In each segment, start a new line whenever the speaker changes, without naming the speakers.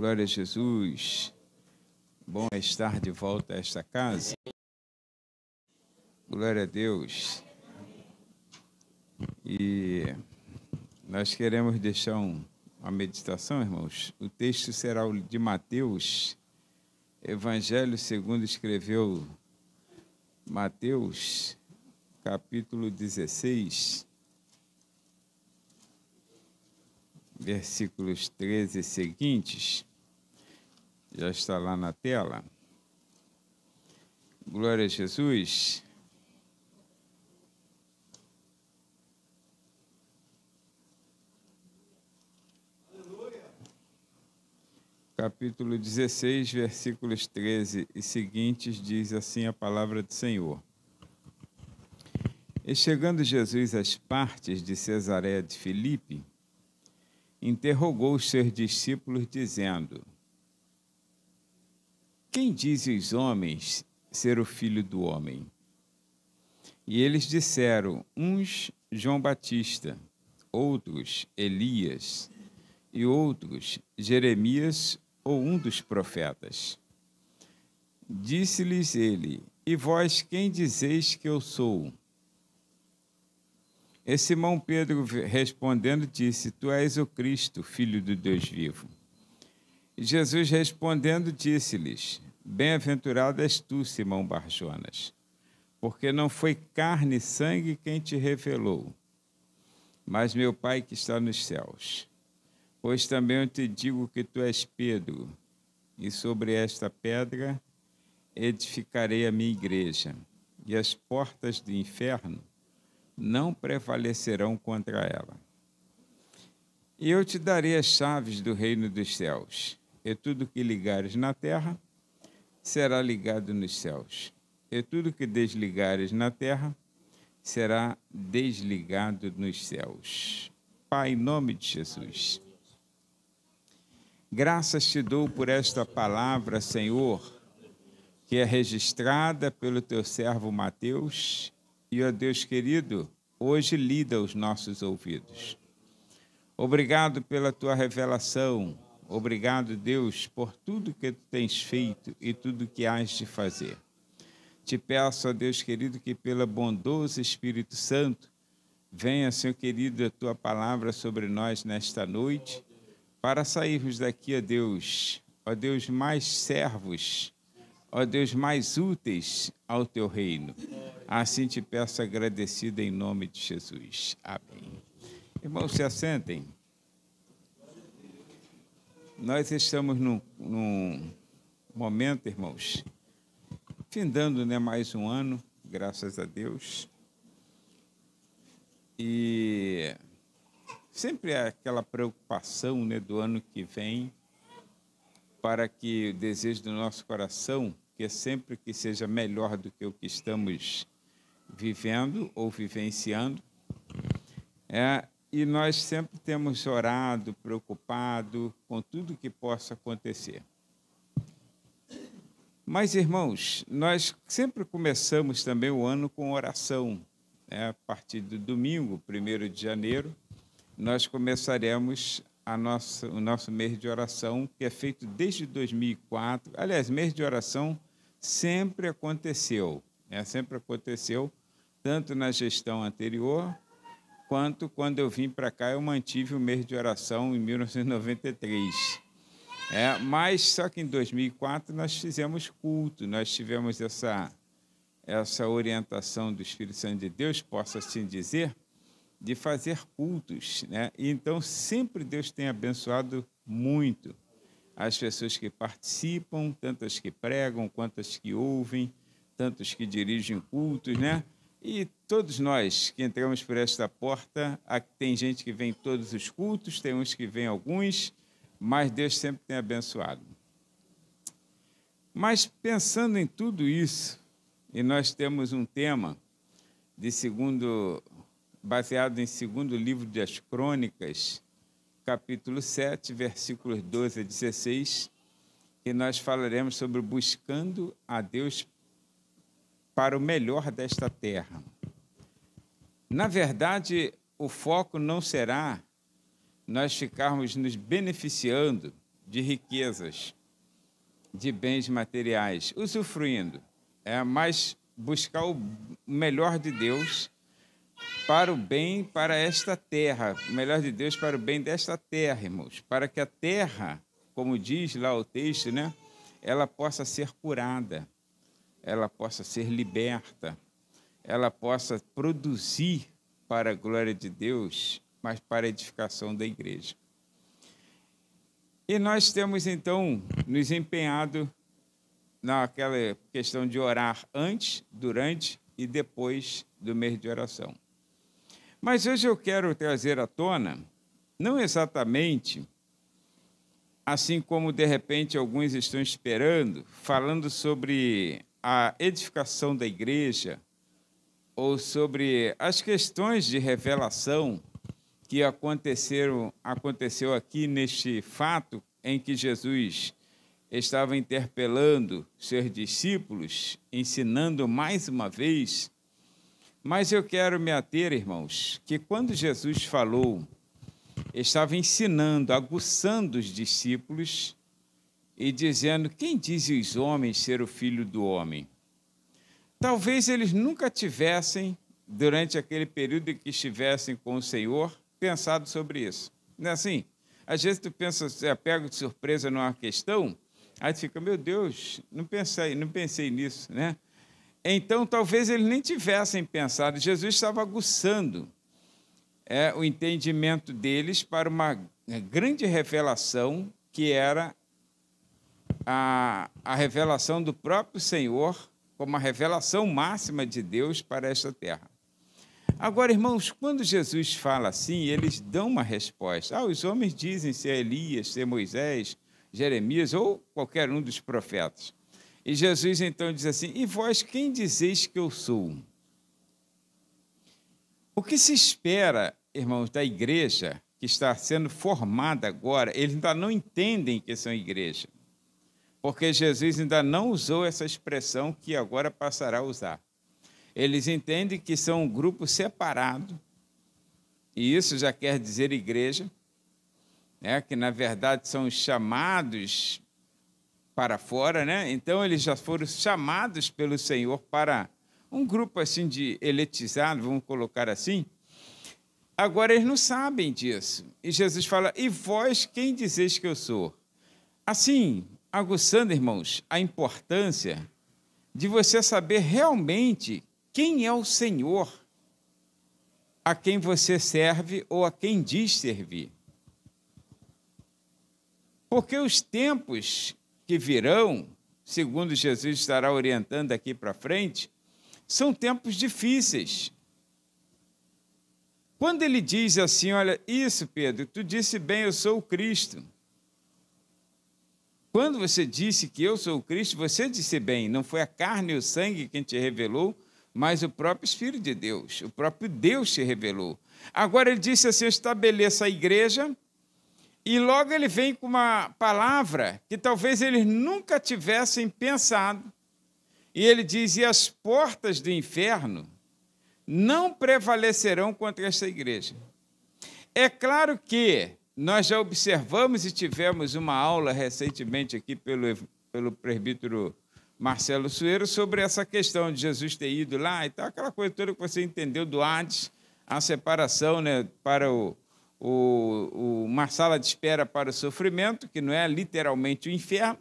Glória a Jesus. Bom é estar de volta a esta casa. Glória a Deus. E nós queremos deixar uma meditação, irmãos. O texto será o de Mateus, Evangelho segundo escreveu Mateus, capítulo 16, versículos 13 e seguintes. Já está lá na tela. Glória a Jesus. Capítulo 16, versículos 13 e seguintes, diz assim a palavra do Senhor. E chegando Jesus às partes de Cesareia de Filipe, interrogou os seus discípulos, dizendo: Quem dizem os homens ser o Filho do Homem? E eles disseram, uns João Batista, outros Elias, e outros Jeremias ou um dos profetas. Disse-lhes ele: E vós quem dizeis que eu sou? E Simão Pedro respondendo disse: Tu és o Cristo, Filho do Deus vivo. E Jesus respondendo disse-lhes: Bem-aventurado és tu, Simão Bar-Jonas, porque não foi carne e sangue quem te revelou, mas meu Pai que está nos céus. Pois também eu te digo que tu és Pedro, e sobre esta pedra edificarei a minha igreja, e as portas do inferno não prevalecerão contra ela. E eu te darei as chaves do reino dos céus, e tudo que ligares na terra será ligado nos céus, e tudo que desligares na terra será desligado nos céus. Pai, em nome de Jesus, graças te dou por esta palavra, Senhor, que é registrada pelo teu servo Mateus, e, ó Deus querido, hoje lida aos nossos ouvidos. Obrigado pela tua revelação. Obrigado, Deus, por tudo que tu tens feito e tudo que hás de fazer. Te peço, ó Deus querido, que pela bondosa Espírito Santo, venha, Senhor querido, a tua palavra sobre nós nesta noite, para sairmos daqui, ó Deus, mais servos, ó Deus, mais úteis ao teu reino. Assim te peço agradecido em nome de Jesus. Amém. Irmãos, se assentem. Nós estamos num momento, irmãos, findando, mais um ano, graças a Deus. E sempre é aquela preocupação, do ano que vem, para que o desejo do nosso coração, que é sempre que seja melhor do que o que estamos vivendo ou vivenciando. E nós sempre temos orado, preocupado com tudo que possa acontecer. Mas, irmãos, nós sempre começamos também o ano com oração. A partir do domingo, 1º de janeiro, nós começaremos o nosso mês de oração, que é feito desde 2004. Aliás, mês de oração sempre aconteceu, tanto na gestão anterior, quanto quando eu vim para cá, eu mantive o mês de oração em 1993. Mas só que em 2004 nós fizemos culto, nós tivemos essa orientação do Espírito Santo de Deus, posso assim dizer, de fazer cultos, E então sempre Deus tem abençoado muito as pessoas que participam, tantas que pregam, quantas que ouvem, tantos que dirigem cultos, E todos nós que entramos por esta porta, tem gente que vem em todos os cultos, tem uns que vêm alguns, mas Deus sempre tem abençoado. Mas pensando em tudo isso, e nós temos um tema baseado em 2º livro das Crônicas, capítulo 7, versículos 12 a 16, que nós falaremos sobre buscando a Deus para o melhor desta terra. Na verdade, o foco não será nós ficarmos nos beneficiando de riquezas, de bens materiais, usufruindo, mas buscar o melhor de Deus para o bem, para esta terra, o melhor de Deus para o bem desta terra, irmãos, para que a terra, como diz lá o texto, né, ela possa ser curada, ela possa ser liberta, ela possa produzir para a glória de Deus, mas para a edificação da igreja. E nós temos, então, nos empenhado naquela questão de orar antes, durante e depois do mês de oração. Mas hoje eu quero trazer à tona, não exatamente assim como, de repente, alguns estão esperando, falando sobre a edificação da igreja ou sobre as questões de revelação que aconteceu aqui neste fato em que Jesus estava interpelando seus discípulos, ensinando mais uma vez. Mas eu quero me ater, irmãos, que quando Jesus falou, estava ensinando, aguçando os discípulos e dizendo: quem dizem os homens ser o Filho do Homem? Talvez eles nunca tivessem, durante aquele período em que estivessem com o Senhor, pensado sobre isso. Não é assim? Às vezes tu pensa, você pega de surpresa numa questão, aí tu fica, meu Deus, não pensei nisso, né? Então, talvez eles nem tivessem pensado. Jesus estava aguçando o entendimento deles para uma grande revelação, que era a revelação do próprio Senhor, como a revelação máxima de Deus para esta terra. Agora, irmãos, quando Jesus fala assim, eles dão uma resposta. Os homens dizem ser Elias, ser Moisés, Jeremias ou qualquer um dos profetas. E Jesus então diz assim: e vós quem dizeis que eu sou? O que se espera, irmãos, da igreja que está sendo formada agora, eles ainda não entendem que são igreja, porque Jesus ainda não usou essa expressão que agora passará a usar. Eles entendem que são um grupo separado, e isso já quer dizer igreja, né? Que na verdade são chamados para fora, né? Então eles já foram chamados pelo Senhor para um grupo assim de elitizado, vamos colocar assim. Agora eles não sabem disso. E Jesus fala: e vós quem dizeis que eu sou? Assim, aguçando, irmãos, a importância de você saber realmente quem é o Senhor a quem você serve ou a quem diz servir. Porque os tempos que virão, segundo Jesus estará orientando daqui para frente, são tempos difíceis. Quando ele diz assim, olha, isso, Pedro, tu disse bem, eu sou o Cristo. Quando você disse que eu sou o Cristo, você disse bem, não foi a carne e o sangue quem te revelou, mas o próprio Espírito de Deus, o próprio Deus te revelou. Agora ele disse assim, eu estabeleço a igreja, e logo ele vem com uma palavra que talvez eles nunca tivessem pensado. E ele diz, e as portas do inferno não prevalecerão contra esta igreja. É claro que nós já observamos e tivemos uma aula recentemente aqui pelo presbítero Marcelo Sueiro sobre essa questão de Jesus ter ido lá e tal, aquela coisa toda que você entendeu do Hades, a separação, né, para uma sala de espera para o sofrimento, que não é literalmente o inferno,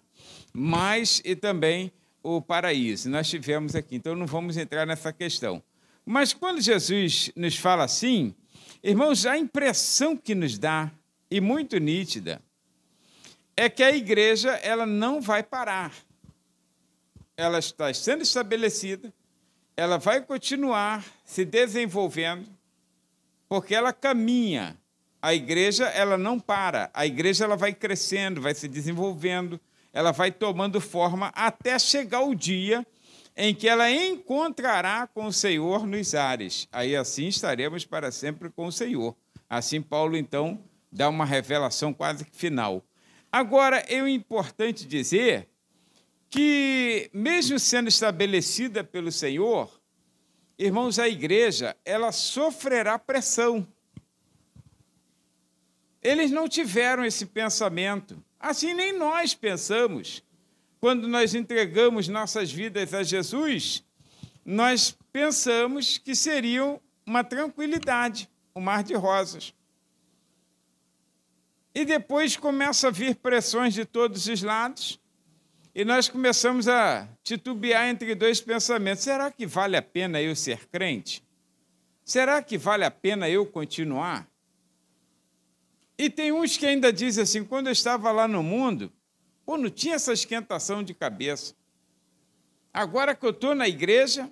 mas e também o paraíso. Nós tivemos aqui, então não vamos entrar nessa questão. Mas quando Jesus nos fala assim, irmãos, a impressão que nos dá, e muito nítida, é que a igreja ela não vai parar. Ela está sendo estabelecida, ela vai continuar se desenvolvendo, porque ela caminha. A igreja ela não para, a igreja ela vai crescendo, vai se desenvolvendo, ela vai tomando forma até chegar o dia em que ela encontrará com o Senhor nos ares. Aí assim estaremos para sempre com o Senhor. Assim Paulo, então, dá uma revelação quase que final. Agora, é importante dizer que, mesmo sendo estabelecida pelo Senhor, irmãos, a igreja, ela sofrerá pressão. Eles não tiveram esse pensamento. Assim nem nós pensamos. Quando nós entregamos nossas vidas a Jesus, nós pensamos que seriam uma tranquilidade, um mar de rosas. E depois começa a vir pressões de todos os lados, e nós começamos a titubear entre dois pensamentos. Será que vale a pena eu ser crente? Será que vale a pena eu continuar? E tem uns que ainda dizem assim, quando eu estava lá no mundo, não tinha essa esquentação de cabeça. Agora que eu estou na igreja,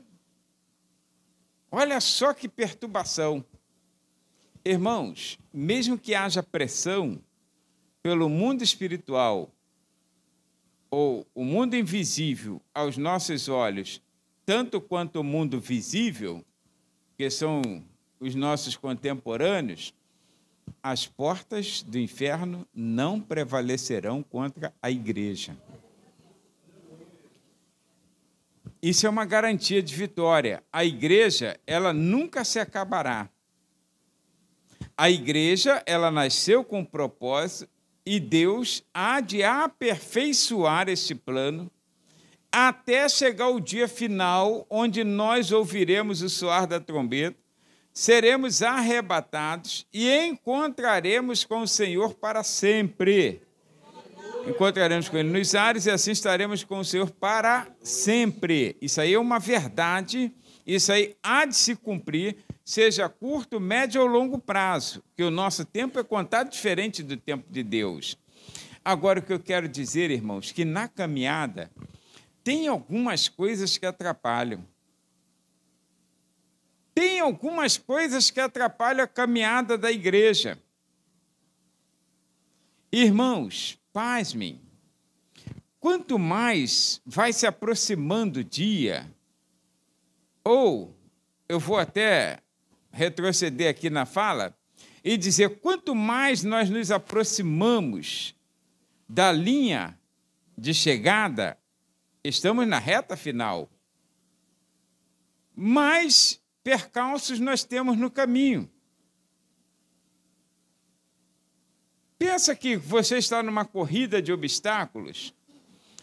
olha só que perturbação. Irmãos, mesmo que haja pressão pelo mundo espiritual ou o mundo invisível aos nossos olhos, tanto quanto o mundo visível, que são os nossos contemporâneos, as portas do inferno não prevalecerão contra a igreja. Isso é uma garantia de vitória. A igreja, ela nunca se acabará. A igreja, ela nasceu com um propósito e Deus há de aperfeiçoar este plano até chegar o dia final, onde nós ouviremos o soar da trombeta, seremos arrebatados e encontraremos com o Senhor para sempre. Encontraremos com Ele nos ares e assim estaremos com o Senhor para sempre. Isso aí é uma verdade, isso aí há de se cumprir, seja curto, médio ou longo prazo, que o nosso tempo é contado diferente do tempo de Deus. Agora, o que eu quero dizer, irmãos, que na caminhada tem algumas coisas que atrapalham. Tem algumas coisas que atrapalham a caminhada da igreja. Irmãos, pasmem, quanto mais vai se aproximando o dia, ou eu vou até retroceder aqui na fala e dizer, quanto mais nós nos aproximamos da linha de chegada, estamos na reta final, mais percalços nós temos no caminho. Pensa que você está numa corrida de obstáculos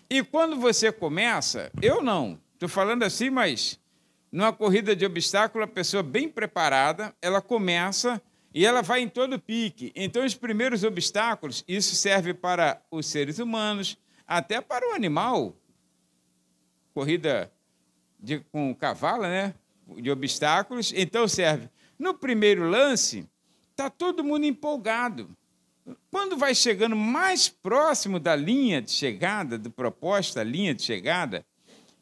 e quando você começa, eu não, estou falando assim, mas numa corrida de obstáculos, a pessoa bem preparada, ela começa e ela vai em todo pique. Então, os primeiros obstáculos, isso serve para os seres humanos, até para o animal. Corrida com cavalo, né? De obstáculos, então serve. No primeiro lance, está todo mundo empolgado. Quando vai chegando mais próximo da linha de chegada, do propósito da linha de chegada,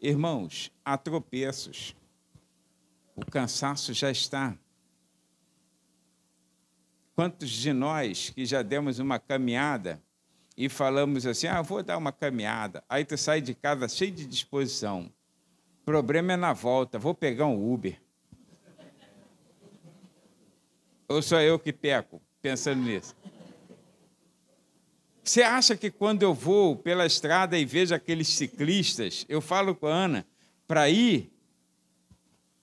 irmãos, há tropeços. O cansaço já está. Quantos de nós que já demos uma caminhada e falamos assim, vou dar uma caminhada, aí tu sai de casa cheio de disposição. O problema é na volta, vou pegar um Uber. Ou sou eu que peco, pensando nisso? Você acha que quando eu vou pela estrada e vejo aqueles ciclistas, eu falo com a Ana, para ir,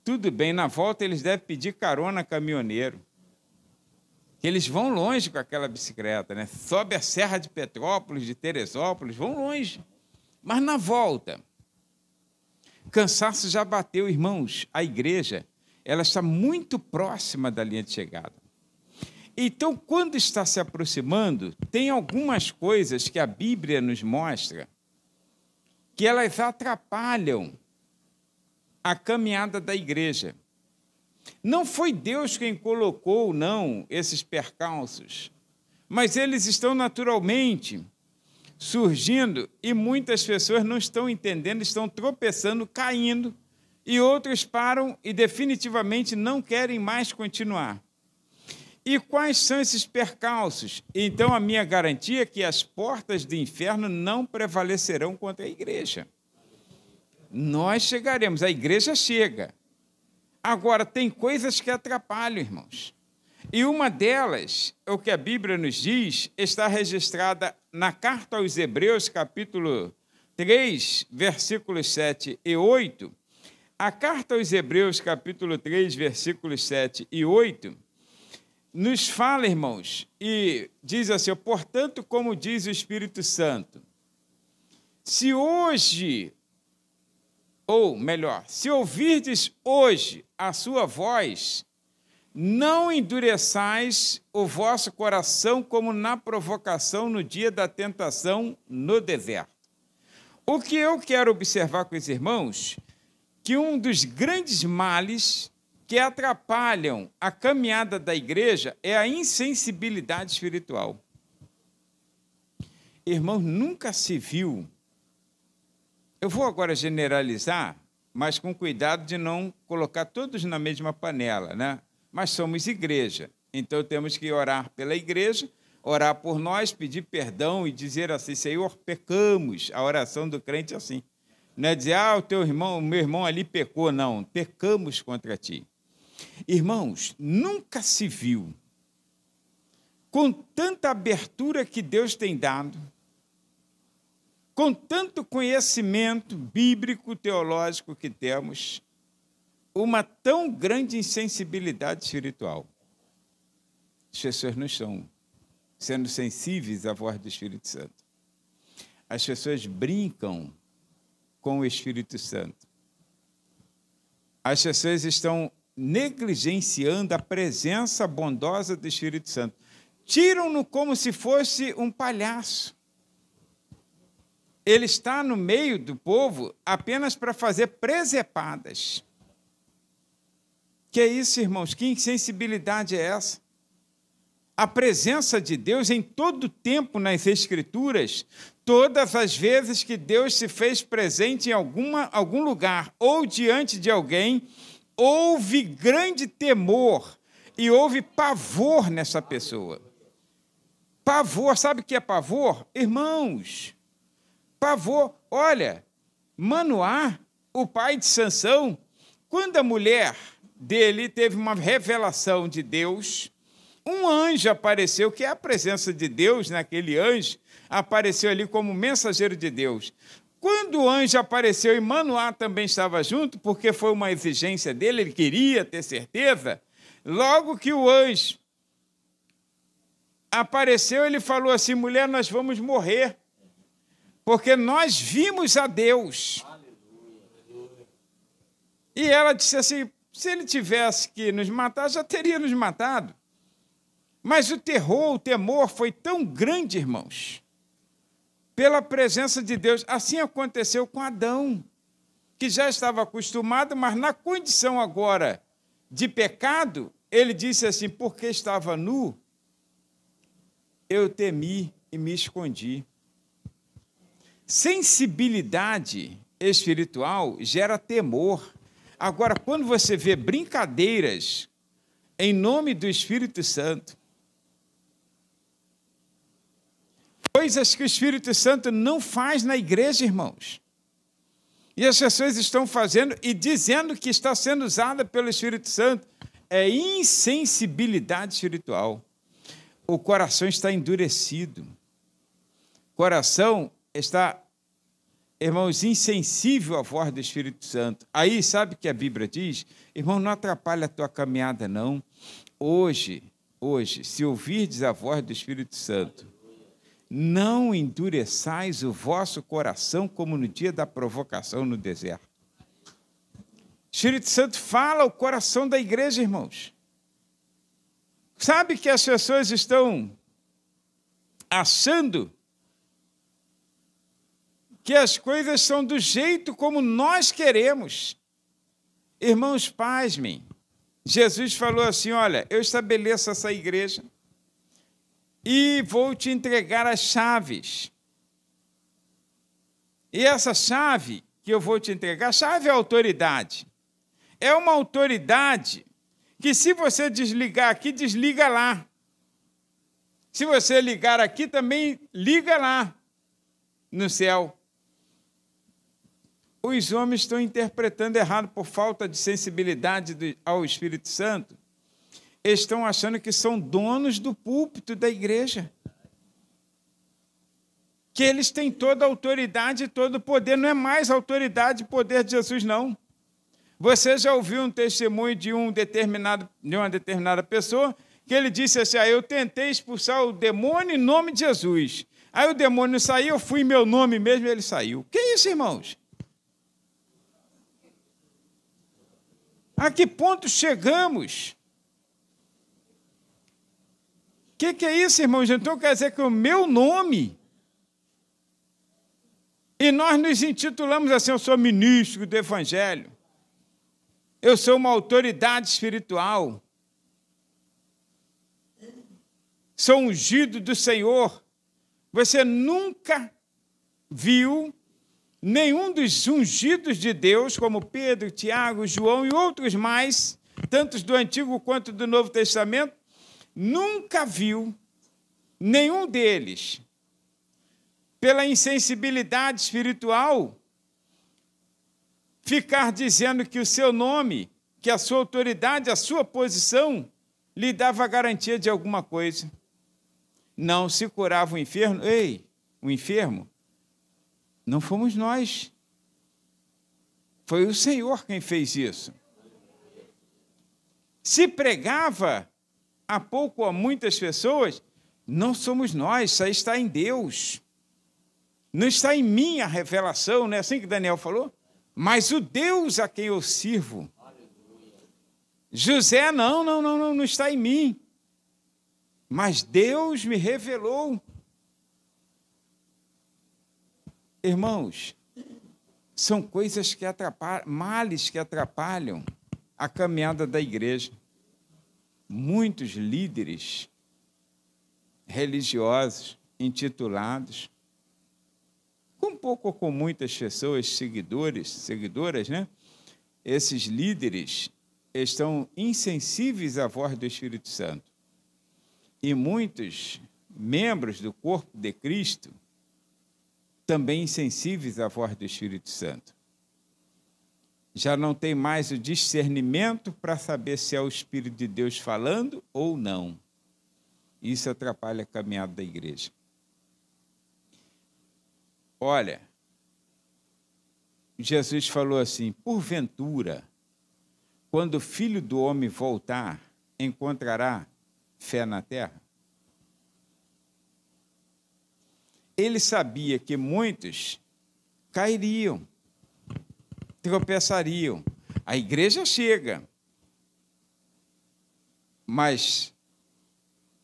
tudo bem, na volta eles devem pedir carona a caminhoneiro. Eles vão longe com aquela bicicleta, né? Sobe a Serra de Petrópolis, de Teresópolis, vão longe. Mas na volta, cansaço já bateu, irmãos. A igreja, ela está muito próxima da linha de chegada. Então, quando está se aproximando, tem algumas coisas que a Bíblia nos mostra que elas atrapalham a caminhada da igreja. Não foi Deus quem colocou, não, esses percalços, mas eles estão naturalmente surgindo e muitas pessoas não estão entendendo, estão tropeçando, caindo, e outros param e definitivamente não querem mais continuar. E quais são esses percalços? Então, a minha garantia é que as portas do inferno não prevalecerão contra a igreja. Nós chegaremos, a igreja chega. Agora, tem coisas que atrapalham, irmãos. E uma delas, é o que a Bíblia nos diz, está registrada na carta aos Hebreus, capítulo 3, versículos 7 e 8. A carta aos Hebreus, capítulo 3, versículos 7 e 8, nos fala, irmãos, e diz assim, portanto, como diz o Espírito Santo, se hoje, ou melhor, se ouvirdes hoje a sua voz, não endureçais o vosso coração como na provocação no dia da tentação no deserto. O que eu quero observar com os irmãos, que um dos grandes males que atrapalham a caminhada da igreja é a insensibilidade espiritual. Irmãos, nunca se viu. Eu vou agora generalizar, mas com cuidado de não colocar todos na mesma panela, né? Mas somos igreja, então temos que orar pela igreja, orar por nós, pedir perdão e dizer assim, Senhor, pecamos. A oração do crente é assim. Não é dizer, o meu irmão ali pecou, não. Pecamos contra ti. Irmãos, nunca se viu, com tanta abertura que Deus tem dado, com tanto conhecimento bíblico, teológico que temos, uma tão grande insensibilidade espiritual. As pessoas não estão sendo sensíveis à voz do Espírito Santo. As pessoas brincam com o Espírito Santo. As pessoas estão negligenciando a presença bondosa do Espírito Santo. Tiram-no como se fosse um palhaço. Ele está no meio do povo apenas para fazer presepadas. Que é isso, irmãos? Que insensibilidade é essa? A presença de Deus em todo tempo nas Escrituras, todas as vezes que Deus se fez presente em algum lugar ou diante de alguém, houve grande temor e houve pavor nessa pessoa. Pavor, sabe o que é pavor? Irmãos, pavor. Olha, Manoá, o pai de Sansão, quando a mulher dele teve uma revelação de Deus, um anjo apareceu, que é a presença de Deus naquele anjo, apareceu ali como mensageiro de Deus. Quando o anjo apareceu e Manoá também estava junto, porque foi uma exigência dele, ele queria ter certeza, logo que o anjo apareceu, ele falou assim, mulher, nós vamos morrer, porque nós vimos a Deus. E ela disse assim, se ele tivesse que nos matar, já teria nos matado. Mas o terror, o temor foi tão grande, irmãos, pela presença de Deus. Assim aconteceu com Adão, que já estava acostumado, mas na condição agora de pecado, ele disse assim, porque estava nu, eu temi e me escondi. Sensibilidade espiritual gera temor. Agora, quando você vê brincadeiras em nome do Espírito Santo, coisas que o Espírito Santo não faz na igreja, irmãos. E as pessoas estão fazendo e dizendo que está sendo usada pelo Espírito Santo. É insensibilidade espiritual. O coração está endurecido. O coração está, irmãos, insensível à voz do Espírito Santo. Aí, sabe o que a Bíblia diz? Irmão, não atrapalha a tua caminhada, não. Hoje, se ouvirdes a voz do Espírito Santo, não endureçais o vosso coração como no dia da provocação no deserto. O Espírito Santo fala ao coração da igreja, irmãos. Sabe que as pessoas estão achando que as coisas são do jeito como nós queremos. Irmãos, pasmem. Jesus falou assim, olha, eu estabeleço essa igreja e vou te entregar as chaves. E essa chave que eu vou te entregar, a chave é a autoridade. É uma autoridade que se você desligar aqui, desliga lá. Se você ligar aqui, também liga lá no céu. Os homens estão interpretando errado por falta de sensibilidade ao Espírito Santo. Estão achando que são donos do púlpito da igreja. Que eles têm toda a autoridade e todo o poder. Não é mais a autoridade e poder de Jesus, não. Você já ouviu um testemunho de uma determinada pessoa que ele disse assim, eu tentei expulsar o demônio em nome de Jesus. Aí o demônio saiu, eu fui em meu nome mesmo e ele saiu. Que isso, irmãos? A que ponto chegamos? Que é isso, irmãos? Então quer dizer que o meu nome... E nós nos intitulamos assim, eu sou ministro do Evangelho. Eu sou uma autoridade espiritual. Sou ungido do Senhor. Você nunca viu nenhum dos ungidos de Deus, como Pedro, Tiago, João e outros mais, tantos do Antigo quanto do Novo Testamento, nunca viu nenhum deles, pela insensibilidade espiritual, ficar dizendo que o seu nome, que a sua autoridade, a sua posição, lhe dava garantia de alguma coisa. Não se curava o enfermo. Ei, o enfermo, não fomos nós. Foi o Senhor quem fez isso. Se pregava a pouco ou a muitas pessoas, não somos nós, isso aí está em Deus. Não está em mim a revelação, não é assim que Daniel falou? Mas o Deus a quem eu sirvo. José, não está em mim. Mas Deus me revelou. Irmãos, são coisas que atrapalham, males que atrapalham a caminhada da igreja. Muitos líderes religiosos, intitulados, com pouco ou com muitas pessoas, seguidoras, né? Esses líderes estão insensíveis à voz do Espírito Santo. E muitos membros do corpo de Cristo também insensíveis à voz do Espírito Santo. Já não tem mais o discernimento para saber se é o Espírito de Deus falando ou não. Isso atrapalha a caminhada da igreja. Olha, Jesus falou assim, porventura, quando o Filho do Homem voltar, encontrará fé na terra? Ele sabia que muitos cairiam, tropeçariam. A igreja chega, mas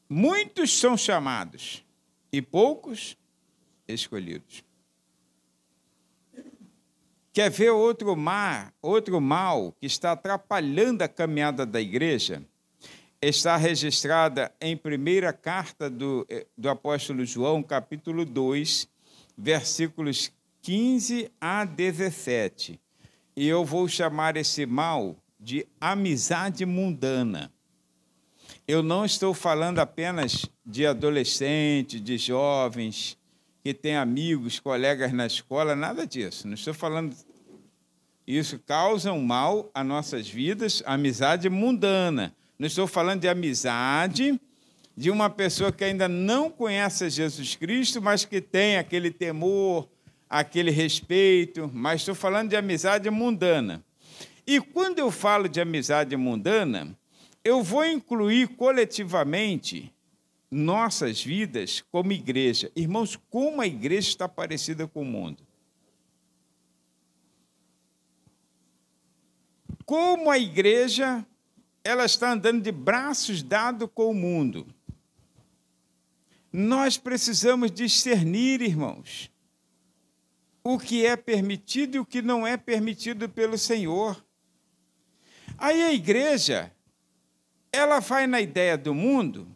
muitos são chamados e poucos escolhidos. Quer ver outro mal que está atrapalhando a caminhada da igreja? Está registrada em primeira carta do apóstolo João, capítulo 2, versículos 15 a 17. E eu vou chamar esse mal de amizade mundana. Eu não estou falando apenas de adolescentes, de jovens, que têm amigos, colegas na escola, nada disso. Não estou falando... Isso causa um mal às nossas vidas, amizade mundana. Não estou falando de amizade de uma pessoa que ainda não conhece Jesus Cristo, mas que tem aquele temor, aquele respeito, mas estou falando de amizade mundana. E quando eu falo de amizade mundana, eu vou incluir coletivamente nossas vidas como igreja. Irmãos, como a igreja está parecida com o mundo? Como a igreja ela está andando de braços dados com o mundo? Nós precisamos discernir, irmãos, o que é permitido e o que não é permitido pelo Senhor. Aí a igreja, ela vai na ideia do mundo.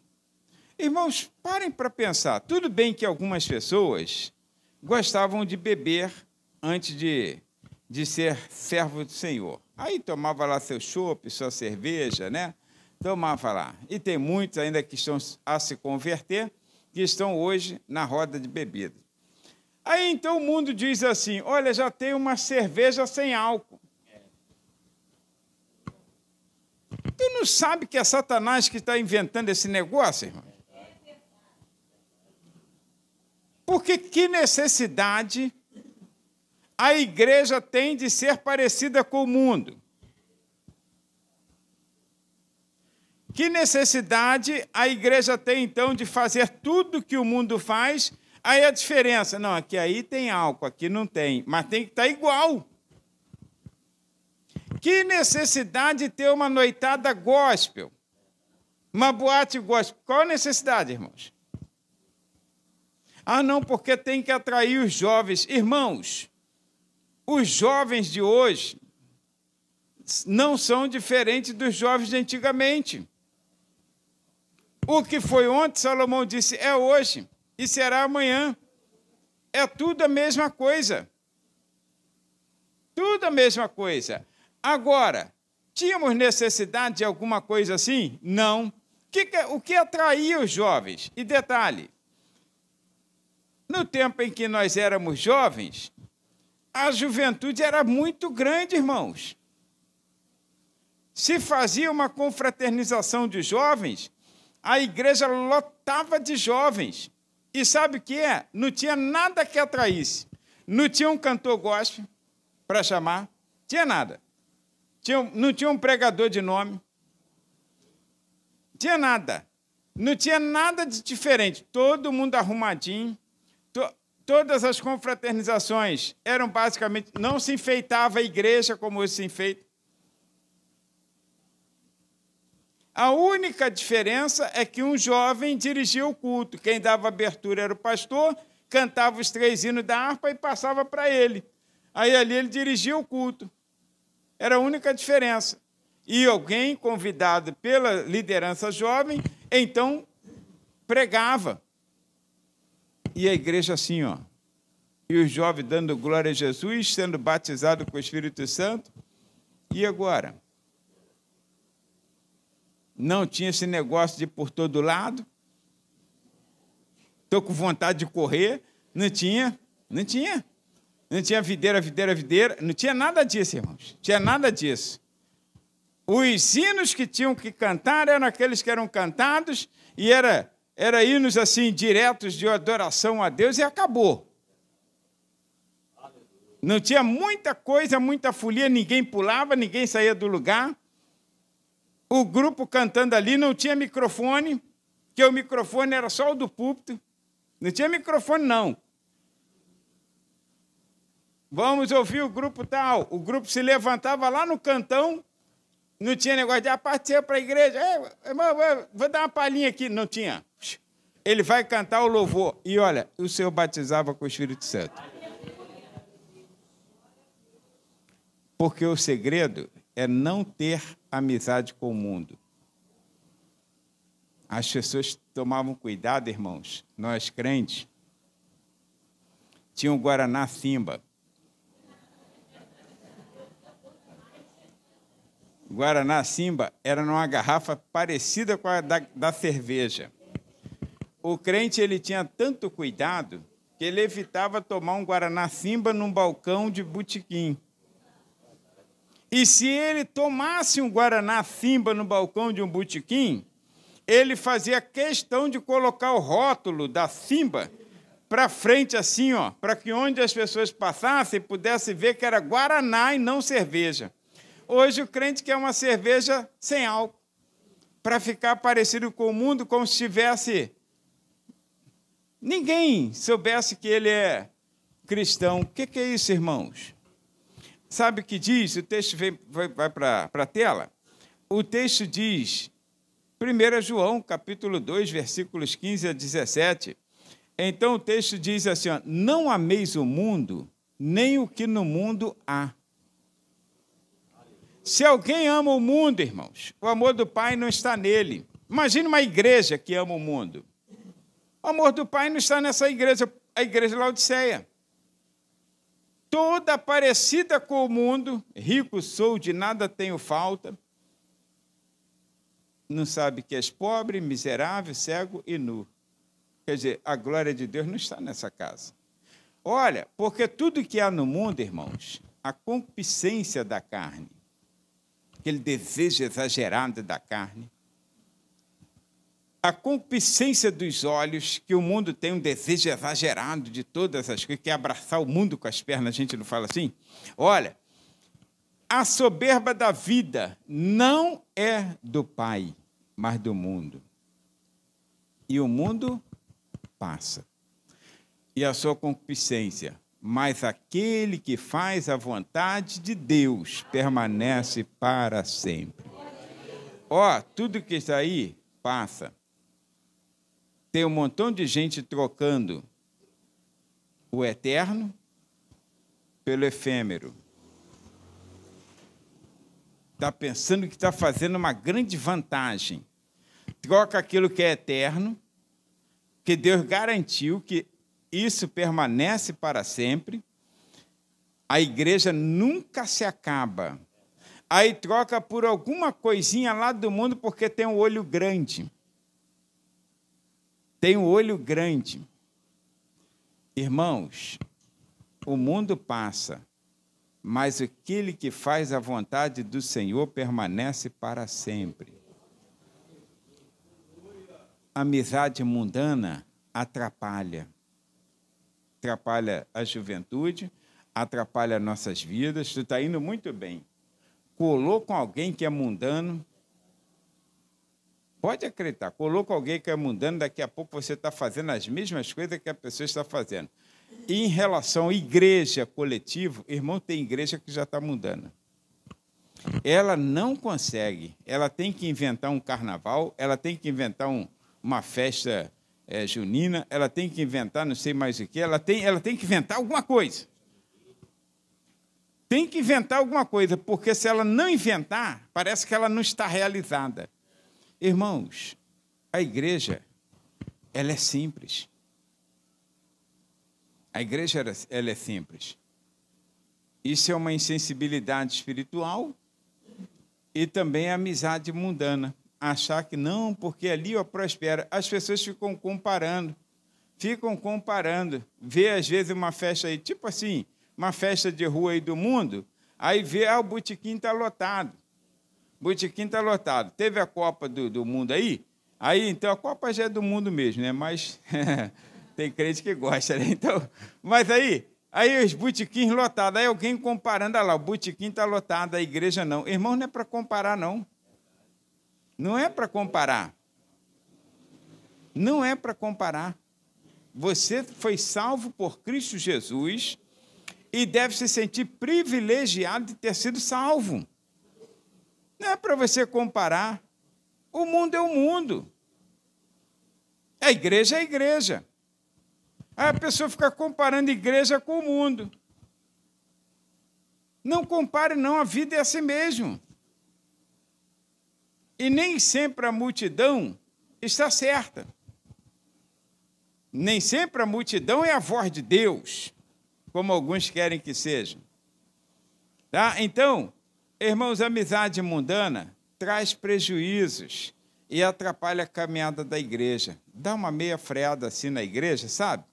Irmãos, parem para pensar. Tudo bem que algumas pessoas gostavam de beber antes de ser servo do Senhor. Aí tomava lá seu chopp, sua cerveja, né? Tomava lá. E tem muitos ainda que estão a se converter, que estão hoje na roda de bebida. Aí então o mundo diz assim, olha, já tem uma cerveja sem álcool. Tu não sabe que é Satanás que está inventando esse negócio, irmão? Porque que necessidade a igreja tem de ser parecida com o mundo? Que necessidade a igreja tem, então, de fazer tudo que o mundo faz? Aí a diferença, não, aqui aí tem álcool, aqui não tem, mas tem que estar igual. Que necessidade de ter uma noitada gospel, uma boate gospel? Qual a necessidade, irmãos? Ah, não, porque tem que atrair os jovens. Irmãos, os jovens de hoje não são diferentes dos jovens de antigamente. O que foi ontem, Salomão disse, é hoje e será amanhã. É tudo a mesma coisa. Tudo a mesma coisa. Agora, tínhamos necessidade de alguma coisa assim? Não. O que atraía os jovens? E detalhe, no tempo em que nós éramos jovens, a juventude era muito grande, irmãos. Se fazia uma confraternização de jovens, a igreja lotava de jovens. E sabe o que é? Não tinha nada que atraísse. Não tinha um cantor gospel para chamar. Tinha nada. Não tinha um pregador de nome. Tinha nada. Não tinha nada de diferente. Todo mundo arrumadinho. Todas as confraternizações eram basicamente... Não se enfeitava a igreja como hoje se enfeita. A única diferença é que um jovem dirigia o culto. Quem dava abertura era o pastor, cantava os 3 hinos da harpa e passava para ele. Aí ali ele dirigia o culto. Era a única diferença. E alguém convidado pela liderança jovem, então pregava. E a igreja assim, ó. E os jovens dando glória a Jesus, sendo batizados com o Espírito Santo. E agora? Não tinha esse negócio de ir por todo lado. Estou com vontade de correr. Não tinha. Não tinha videira. Não tinha nada disso, irmãos. Não tinha nada disso. Os hinos que tinham que cantar eram aqueles que eram cantados e era hinos assim, diretos de adoração a Deus e acabou. Não tinha muita coisa, muita folia, ninguém pulava, ninguém saía do lugar. O grupo cantando ali não tinha microfone, que o microfone era só o do púlpito. Não tinha microfone, não. Vamos ouvir o grupo tal. O grupo se levantava lá no cantão, não tinha negócio de partir para a igreja. Irmão, vou dar uma palhinha aqui. Não tinha. Ele vai cantar o louvor. E olha, o Senhor batizava com o Espírito Santo. Porque o segredo é não ter amizade com o mundo. As pessoas tomavam cuidado, irmãos. Nós, crentes, tinha o Guaraná Simba. O Guaraná Simba era numa garrafa parecida com a da cerveja. O crente ele tinha tanto cuidado que ele evitava tomar um Guaraná Simba num balcão de botequim. E se ele tomasse um Guaraná Simba no balcão de um botequim, ele fazia questão de colocar o rótulo da Simba para frente assim, ó, para que onde as pessoas passassem pudessem ver que era Guaraná e não cerveja. Hoje o crente quer uma cerveja sem álcool, para ficar parecido com o mundo, como se tivesse... Ninguém soubesse que ele é cristão. O que é isso, irmãos? Sabe o que diz? O texto vai para a tela. O texto diz, 1 João, capítulo 2, versículos 15 a 17. Então o texto diz assim, ó, não ameis o mundo, nem o que no mundo há. Se alguém ama o mundo, irmãos, o amor do Pai não está nele. Imagine uma igreja que ama o mundo. O amor do Pai não está nessa igreja, a igreja de Laodiceia. Toda parecida com o mundo, rico sou, de nada tenho falta. Não sabe que és pobre, miserável, cego e nu. Quer dizer, a glória de Deus não está nessa casa. Olha, porque tudo que há no mundo, irmãos, a concupiscência da carne, aquele desejo exagerado da carne, a concupiscência dos olhos, que o mundo tem um desejo exagerado de todas as coisas, quer abraçar o mundo com as pernas, a gente não fala assim? Olha, a soberba da vida não é do Pai, mas do mundo. E o mundo passa, e a sua concupiscência, mas aquele que faz a vontade de Deus permanece para sempre. Ó, tudo que está aí passa. Tem um montão de gente trocando o eterno pelo efêmero. Está pensando que está fazendo uma grande vantagem. Troca aquilo que é eterno, que Deus garantiu que isso permanece para sempre. A igreja nunca se acaba. Aí troca por alguma coisinha lá do mundo porque tem um olho grande. Tem um olho grande. Irmãos, o mundo passa, mas aquele que faz a vontade do Senhor permanece para sempre. A amizade mundana atrapalha. Atrapalha a juventude, atrapalha nossas vidas. Tu está indo muito bem. Colou com alguém que é mundano. Pode acreditar, colou com alguém que é mundano, daqui a pouco você está fazendo as mesmas coisas que a pessoa está fazendo. E em relação à igreja coletiva, irmão, tem igreja que já está mundana. Ela não consegue, ela tem que inventar um carnaval, ela tem que inventar uma festa junina, ela tem que inventar não sei mais o que, ela tem que inventar alguma coisa. Tem que inventar alguma coisa, porque se ela não inventar, parece que ela não está realizada. Irmãos, a igreja, ela é simples. A igreja, ela é simples. Isso é uma insensibilidade espiritual e também a amizade mundana. Achar que não, porque ali prospera. As pessoas ficam comparando. Vê, às vezes, uma festa aí, tipo assim, uma festa de rua aí do mundo, aí vê, o botequim está lotado. Botequim está lotado. Teve a Copa do Mundo aí, então, a Copa já é do mundo mesmo, né? Mas tem crente que gosta, né? Então, mas aí os botequins lotados, aí alguém comparando, olha lá, o botequim está lotado, a igreja não. Irmão, não é para comparar, não. Não é para comparar. Não é para comparar. Você foi salvo por Cristo Jesus e deve se sentir privilegiado de ter sido salvo. Não é para você comparar. O mundo é o mundo. A igreja é a igreja. Aí a pessoa fica comparando a igreja com o mundo. Não compare, não. A vida é assim mesmo. E nem sempre a multidão está certa. Nem sempre a multidão é a voz de Deus, como alguns querem que seja. Tá? Então, irmãos, a amizade mundana traz prejuízos e atrapalha a caminhada da igreja. Dá uma meia freada assim na igreja, sabe?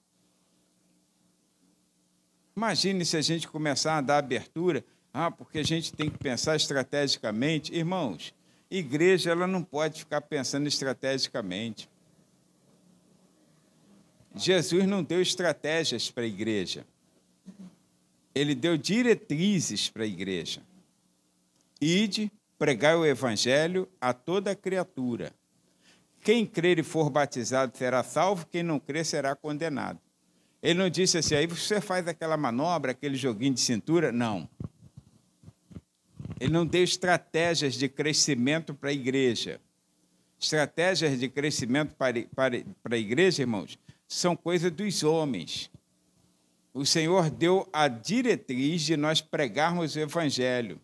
Imagine se a gente começar a dar abertura, porque a gente tem que pensar estrategicamente. Irmãos, igreja ela não pode ficar pensando estrategicamente. Jesus não deu estratégias para a igreja. Ele deu diretrizes para a igreja. Ide, pregai o evangelho a toda criatura. Quem crer e for batizado será salvo, quem não crer será condenado. Ele não disse assim, aí você faz aquela manobra, aquele joguinho de cintura. Não. Ele não deu estratégias de crescimento para a igreja. Estratégias de crescimento para a igreja, irmãos, são coisas dos homens. O Senhor deu a diretriz de nós pregarmos o evangelho.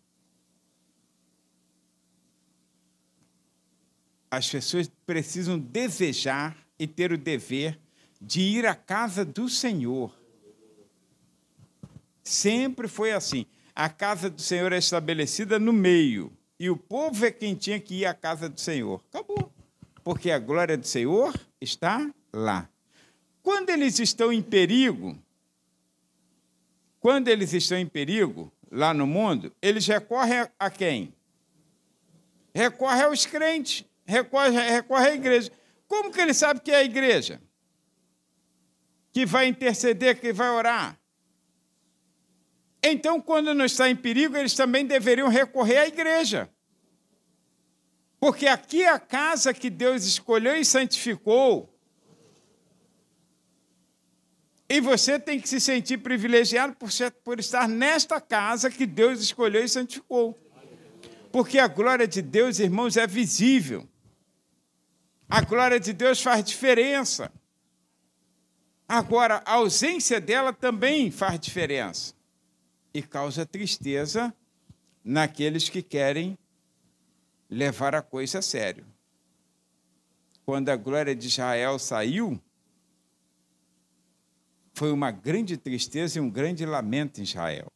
As pessoas precisam desejar e ter o dever de ir à casa do Senhor. Sempre foi assim. A casa do Senhor é estabelecida no meio, e o povo é quem tinha que ir à casa do Senhor. Acabou. Porque a glória do Senhor está lá. Quando eles estão em perigo, lá no mundo, eles recorrem a quem? Recorre aos crentes, recorre à igreja. Como que ele sabe que é a igreja? Que vai interceder, que vai orar? Então, quando não está em perigo, eles também deveriam recorrer à igreja. Porque aqui é a casa que Deus escolheu e santificou. E você tem que se sentir privilegiado por estar nesta casa que Deus escolheu e santificou. Porque a glória de Deus, irmãos, é visível. A glória de Deus faz diferença. Agora, a ausência dela também faz diferença. E causa tristeza naqueles que querem levar a coisa a sério. Quando a glória de Israel saiu, foi uma grande tristeza e um grande lamento em Israel.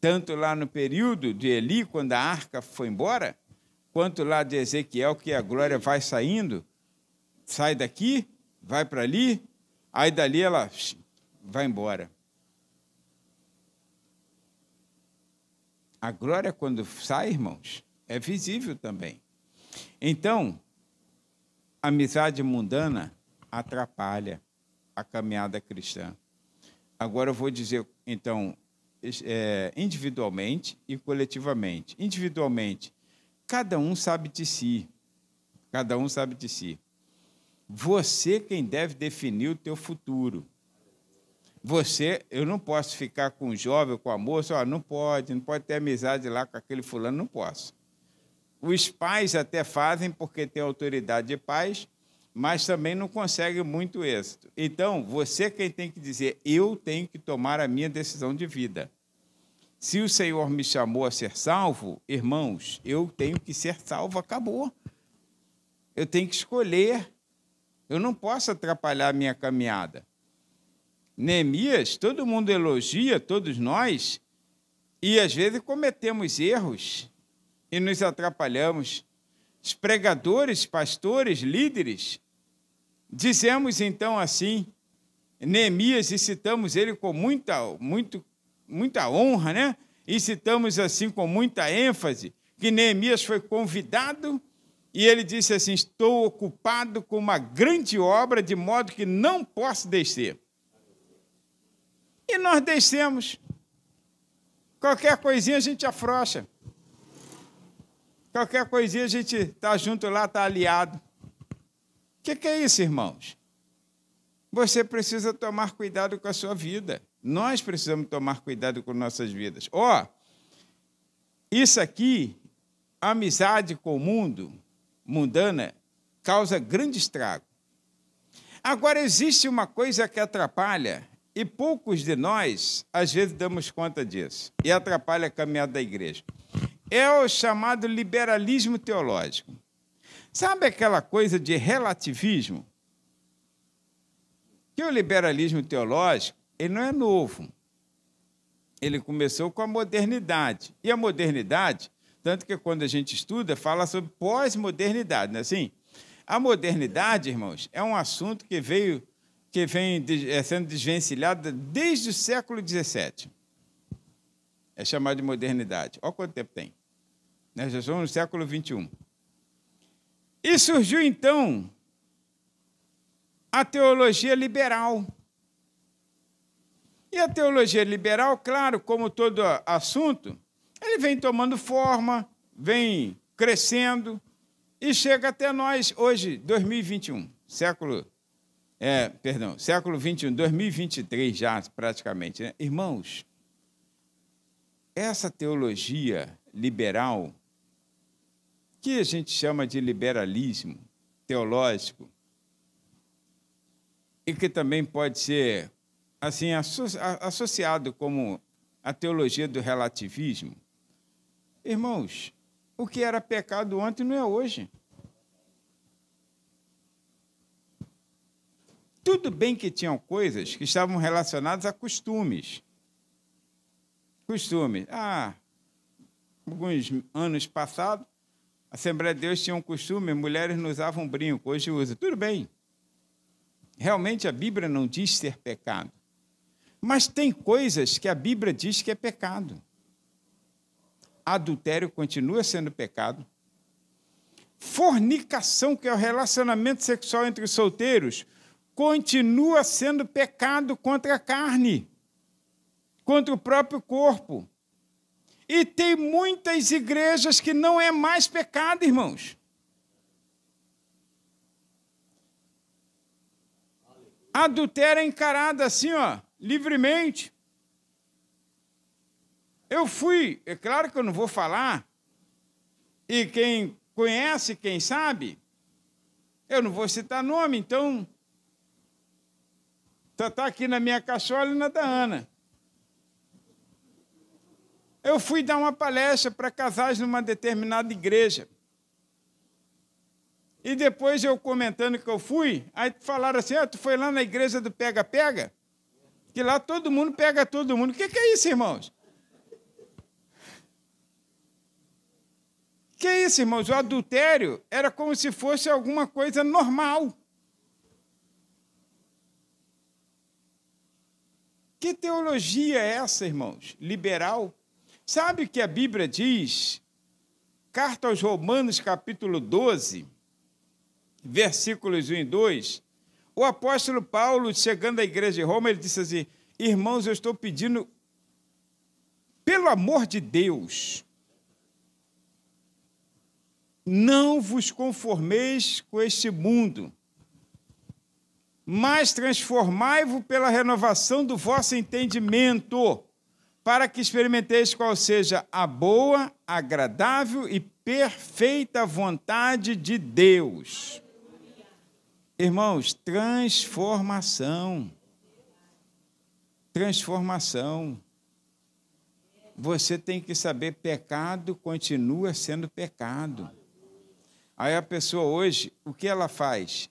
Tanto lá no período de Eli, quando a arca foi embora, quanto lá de Ezequiel, que a glória vai saindo, sai daqui, vai para ali, aí dali ela vai embora. A glória, quando sai, irmãos, é visível também. Então, a amizade mundana atrapalha a caminhada cristã. Agora eu vou dizer, então, individualmente e coletivamente. Individualmente, cada um sabe de si. Cada um sabe de si. Você quem deve definir o teu futuro. Eu não posso ficar com o jovem, com a moça, não pode ter amizade lá com aquele fulano, não posso. Os pais até fazem porque tem autoridade de pais, mas também não consegue muito êxito. Então, você quem tem que dizer, eu tenho que tomar a minha decisão de vida. Se o Senhor me chamou a ser salvo, irmãos, eu tenho que ser salvo, acabou. Eu tenho que escolher. Eu não posso atrapalhar a minha caminhada. Neemias, todo mundo elogia, todos nós, e às vezes cometemos erros e nos atrapalhamos. Os pregadores, pastores, líderes, dizemos então assim, Neemias, e citamos ele com muita honra, né? E citamos assim com muita ênfase, que Neemias foi convidado e ele disse assim, estou ocupado com uma grande obra, de modo que não posso descer. E nós descemos. Qualquer coisinha a gente afrouxa. Qualquer coisinha a gente está junto lá, está aliado. O que é isso, irmãos? Você precisa tomar cuidado com a sua vida. Nós precisamos tomar cuidado com nossas vidas. Isso aqui, a amizade com o mundo, mundana, causa grande estrago. Agora, existe uma coisa que atrapalha, e poucos de nós, às vezes, damos conta disso, e atrapalha a caminhada da igreja. É o chamado liberalismo teológico. Sabe aquela coisa de relativismo? Que o liberalismo teológico, ele não é novo. Ele começou com a modernidade. E a modernidade, tanto que quando a gente estuda, fala sobre pós-modernidade, não é assim? A modernidade, irmãos, é um assunto que vem sendo desvencilhado desde o século XVII. É chamado de modernidade. Olha quanto tempo tem. Nós já estamos no século XXI. E surgiu, então, a teologia liberal. E a teologia liberal, claro, como todo assunto, ele vem tomando forma, vem crescendo e chega até nós hoje, 2021, século XXI, 2023 já, praticamente. Né? Irmãos, essa teologia liberal, que a gente chama de liberalismo teológico, e que também pode ser assim associado como a teologia do relativismo. Irmãos, o que era pecado ontem não é hoje. Tudo bem que tinham coisas que estavam relacionadas a costumes. Costumes. Alguns anos passados, a Assembleia de Deus tinha um costume, mulheres não usavam brinco, hoje usa. Tudo bem. Realmente a Bíblia não diz ser pecado. Mas tem coisas que a Bíblia diz que é pecado. Adultério continua sendo pecado. Fornicação, que é o relacionamento sexual entre os solteiros, continua sendo pecado contra a carne, contra o próprio corpo. E tem muitas igrejas que não é mais pecado, irmãos. Adultério é encarado assim, ó, livremente. Eu fui, é claro que eu não vou falar, e quem conhece, quem sabe, eu não vou citar nome, então, está aqui na minha cachola e na da Ana. Eu fui dar uma palestra para casais numa determinada igreja. E depois eu comentando que eu fui, aí falaram assim, tu foi lá na igreja do pega-pega? Que lá todo mundo pega todo mundo. O que é isso, irmãos? Que é isso, irmãos? O adultério era como se fosse alguma coisa normal. Que teologia é essa, irmãos? Liberal? Sabe o que a Bíblia diz? Carta aos Romanos, capítulo 12, versículos 1 e 2. O apóstolo Paulo, chegando à igreja de Roma, ele disse assim, irmãos, eu estou pedindo, pelo amor de Deus, não vos conformeis com este mundo, mas transformai-vos pela renovação do vosso entendimento, para que experimenteis qual seja a boa, agradável e perfeita vontade de Deus. Irmãos, transformação. Transformação. Você tem que saber, pecado continua sendo pecado. Aí a pessoa hoje, o que ela faz?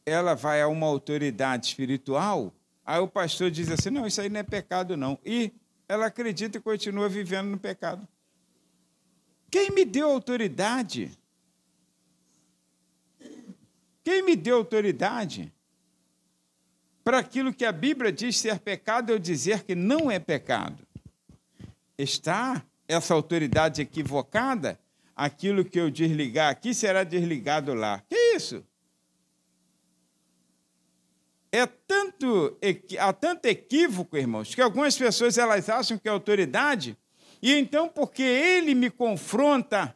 Ela vai a uma autoridade espiritual, aí o pastor diz assim, não, isso aí não é pecado não. E ela acredita e continua vivendo no pecado. Quem me deu autoridade? Quem me deu autoridade para aquilo que a Bíblia diz ser pecado, eu dizer que não é pecado? Está essa autoridade equivocada? Aquilo que eu desligar aqui será desligado lá. Que isso? Há tanto equívoco, irmãos, que algumas pessoas elas acham que é autoridade, e então, porque ele me confronta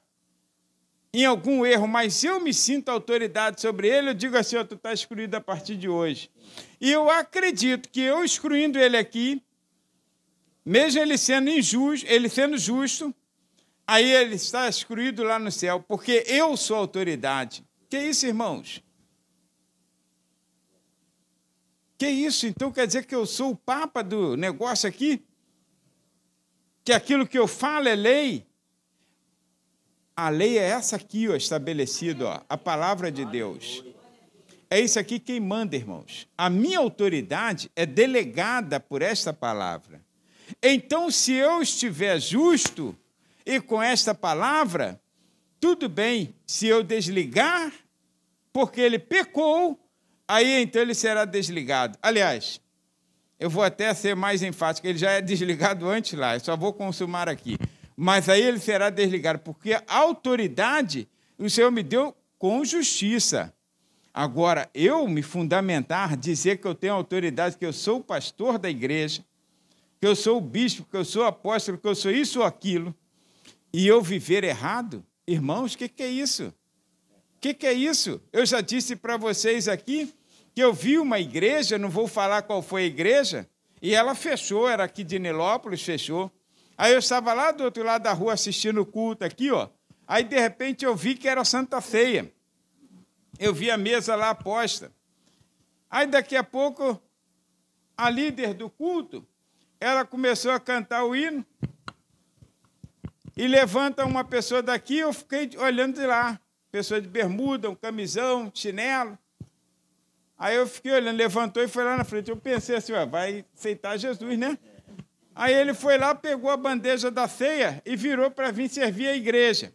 em algum erro, mas eu me sinto autoridade sobre ele, eu digo assim, tu está excluído a partir de hoje. E eu acredito que eu excluindo ele aqui, mesmo ele sendo injusto, ele sendo justo, aí ele está excluído lá no céu, porque eu sou autoridade. Que isso, irmãos? Que isso? Então quer dizer que eu sou o papa do negócio aqui? Que aquilo que eu falo é lei? A lei é essa aqui, ó, estabelecida, ó, a palavra de Deus. É isso aqui quem manda, irmãos. A minha autoridade é delegada por esta palavra. Então, se eu estiver justo e com esta palavra, tudo bem. Se eu desligar, porque ele pecou, aí então ele será desligado. Aliás, eu vou até ser mais enfático, ele já é desligado antes lá, eu só vou consumar aqui. Mas aí ele será desligado, porque a autoridade o Senhor me deu com justiça. Agora, eu me fundamentar, dizer que eu tenho autoridade, que eu sou o pastor da igreja, que eu sou o bispo, que eu sou o apóstolo, que eu sou isso ou aquilo, e eu viver errado, irmãos, o que é isso? O que é isso? Eu já disse para vocês aqui que eu vi uma igreja, não vou falar qual foi a igreja, e ela fechou, era aqui de Nilópolis, fechou. Aí eu estava lá do outro lado da rua assistindo o culto aqui, ó. Aí, de repente, eu vi que era Santa Ceia. Eu vi a mesa lá posta. Aí, daqui a pouco, a líder do culto, ela começou a cantar o hino e levanta uma pessoa daqui, eu fiquei olhando de lá. Pessoa de bermuda, um camisão, chinelo. Aí eu fiquei olhando, levantou e foi lá na frente. Eu pensei assim, vai aceitar Jesus, né? Aí ele foi lá, pegou a bandeja da ceia e virou para vir servir a igreja.